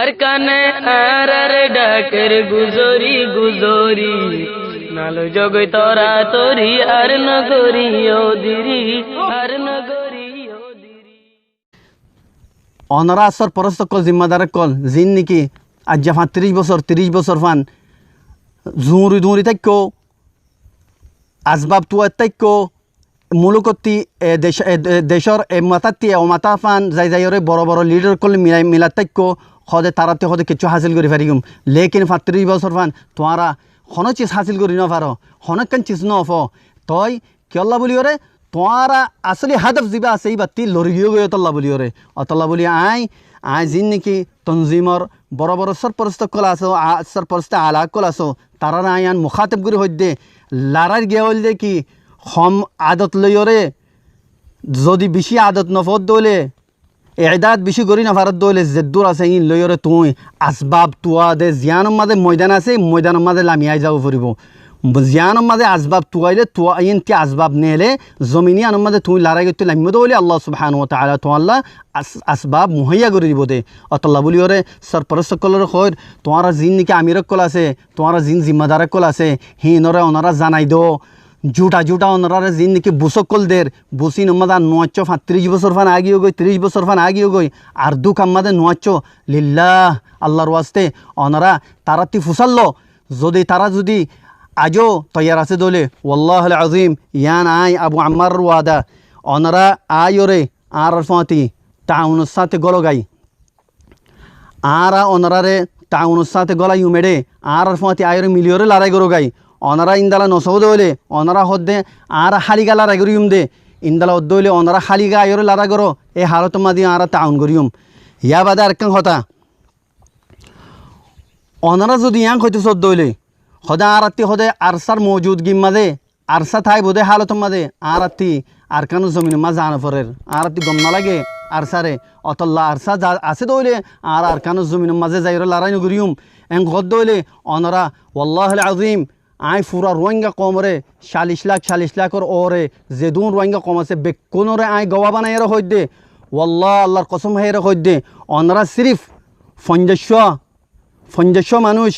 আর কানে আর ডাকের গুজরি গুজরি নালো জগই তরা তরি আর নগরি ওদিরি আর নগরি ওদিরি অনারা আসর পরস্ত কল জিম্মাদার কল জিন নাকি আজ যা 30 বছর ফান জুঁরি থাকো আসবাব তুয়ার থাকো মূলকতি দেশর মাতাতি অমাতা ফান যাই বড় লিডার করলে মিলাত থাকো সদে তারাতে সদে কিছু হাসিল করে পারিম লেকিন 30 বছর ফান তোমারা কোনো চিজ হাসিল করি নপার হনকান চিজ নফ তই কিয়ল্লা বলি ওরে তোমারা আসলে হাদফ যা আছে এই বাতি লড়িও গিয়ে অতল্লা বলি ওরে অতল্লা বলি আই জিন নাকি তনজিমর বড় সরপরস্ত কল আছো সরপরস্ত আলা কল আছো তারা আয়ান মুখাতেব করে হইদে লারার গিয়ে হল দে কি হম আদত লই ওরে যদি বেশি আদত নফত দলে এদাত বেশি করি না ভারত দলে জেদ্দুর আছে ইন লই ওরে তুই আসবাব তুয়া দে জিয়ানোর মাঝে ময়দান আছে ময়দানের মাঝে লামিয়াই যাব ফুরিব জিয়ানোর মাঝে আসবাব তুয়াইলে তুয়া ইন তি আসবাব নেলে জমিনি আনোর মাঝে তুই লড়াই করতে লামিয়ে দলে আল্লাহ সুবহানাহু ওয়া তাআলা তো আল্লাহ আসবাব মুহাইয়া করে দিব দে অতল্লা বলি ওরে সরপরস্ত কলর খৈর তোমারা জিন নাকি আমিরক কল আছে তোমারা জিন জিম্মাদারক কল আছে হিনরে ওনারা জানাই দো জুটা ওনারা জিন নাকি বুসক কল দের বুসি নমাদা 30 বছর ফান আগিয়ে গই 30 বছর ফান আগিয়ে গই আর দুঃখ আমাদের লিল্লাহ আল্লাহর ওয়াস্তে ওনারা তারাতি ফুসাল্লো যদি আজও তৈয়ার আছে দলে ওয়াল্লাহুল আযীম ইয়ান আই আবু আম্মার ওয়াদা ওনারা আয়োরে আর ফাতি তাউনের সাথে গলগাই আর ওনারারে তাউনের সাথে গলাই উমেড়ে আর ফাতি আয়োরে মিলিয়রে লড়াই গরো গাই ওনারা ইন্দালা নসৌদ হইলে ওনারা হদ্দে আর হালিগা লড়াই করিম দে ইন্দালা হদ্দ হইলে ওনারা হালিগা আয়োরে লড়াই করো এই হালত মাদি আর তাউন করিম ইয়া বাদে আরেকখান কথা ওনারা যদি ইয়াং হইতে সদ্দ হইলে সদা আরাত্তি সদে আরসার মৌজুদগির মাঝে আরসা থাই বোধে হালত মাঝে আরাত্তি আর কেন জমিনের মাঝে আনা ফরের আরাত্তি গম না লাগে আরসারে অতল্লা আরসা যা আছে দইলে আর কেন জমিনের মাঝে যাই লড়াই নগরিম এং গদ্দ হইলে ওনারা ওয়াল্লাহুল আযীম আই ফুরা রোহিঙ্গা কমরে 40 লাখর ওরে যেদুন রোহিঙ্গা কম আছে বেকোনরে আই গওয়া বানাইয়ের হইদে ওয়াল্লাহ আল্লাহর কসম হেরে হইদে ওনারা সিরিফ 50 মানুষ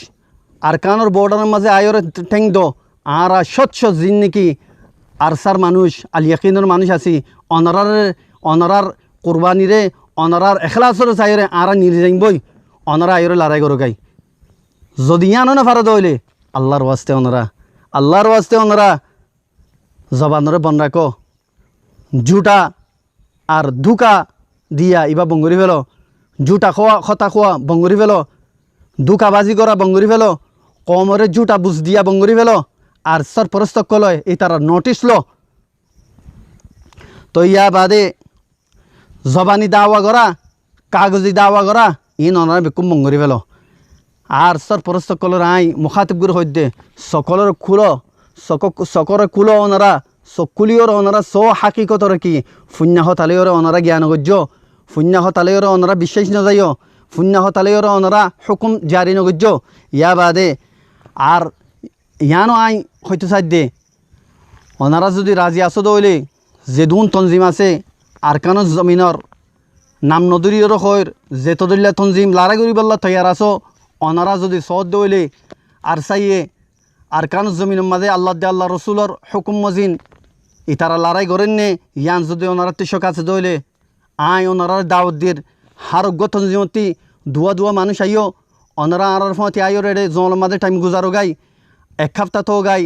আর কানোর বর্ডারের মাঝে আয়রে ঠেং দো আর স্বচ্ছ জিন নাকি আরসার মানুষ আল ইয়াকিনের মানুষ আছি অনারার কোরবানিরে অনারার এখলাসরে চাইরে আর নিয়ে যাইবই অনারা আয়রে লড়াই করো গাই যদি আনো না ফারা দইলে আল্লাহর ওয়াস্তে ওনারা জবানরে বন রাখো জুটা আর ধুকা দিয়া ইবা বঙ্গরি ফেলো জুটা খতা খোয়া বঙ্গরি ফেলো ধুকাবাজি করা বঙ্গরি ফেলো কমরে জুটা বুঝ দিয়া বঙ্গরি ফেলো আর সরপরস্ত কলয় এই তারা নোটিস লো তো ইয়া বাদে জবানি দাওয়া করা কাগজি দাওয়া করা ইন ওনারা বেকুম বঙ্গরি ফেলো আর সরপরস্ত কলর আই মুখাতিবগুর হইদে সকরে কুলো ওনারা সকুলিওর ওনারা হাকিকতরে কি ফুন্যাহ তালেয়রে ওনারা জ্ঞান গজ্য ফুন্যাহ তালেয়রে ওনারা বিশ্বাস ন যাইও ফুন্যাহ তালেয়রে ওনারা হুকুম জারি নগজ্য ইয়া বাদে আর ইয়ানো আই হয়তো সাধ্যে ওনারা যদি রাজি আসো দইলে যেদুন তনজিম আছে আর কান জমিনর নাম নদরিয়র হইর যে তদল্লা তনজিম লারা করি বললা তৈয়ার আসো ওনারা যদি সদ দইলে আর চাইয়ে আর কান জমিনের মাঝে আল্লাহ রসুলর হুকুম মজিন ইতারা লড়াই করেন নে ইয়ান যদি ওনারা তিসক আছে দইলে আই ওনারা দাওয়াত দির হারোগ্য তনজিমতি দুয়া মানুষ আইও ওনারা আর ফতি আইও রে জল মাঝে টাইম গুজারো গাই 1 সপ্তাহ তো গাই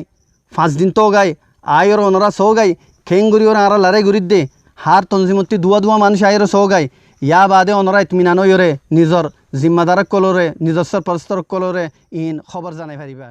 5 দিন তো গাই আইর ওনারা সো গাই খেঙ্গুরি ওরা আর লড়াই করি দে হার তনজিমতি দুয়া মানুষ আইর সো গাই ইয়া বাদে ওনারা ইতমিনান হইরে নিজর জিম্মাদারক কলরে নিজস্ব পরস্তর কলরে ইন খবর জানাই পারিবা।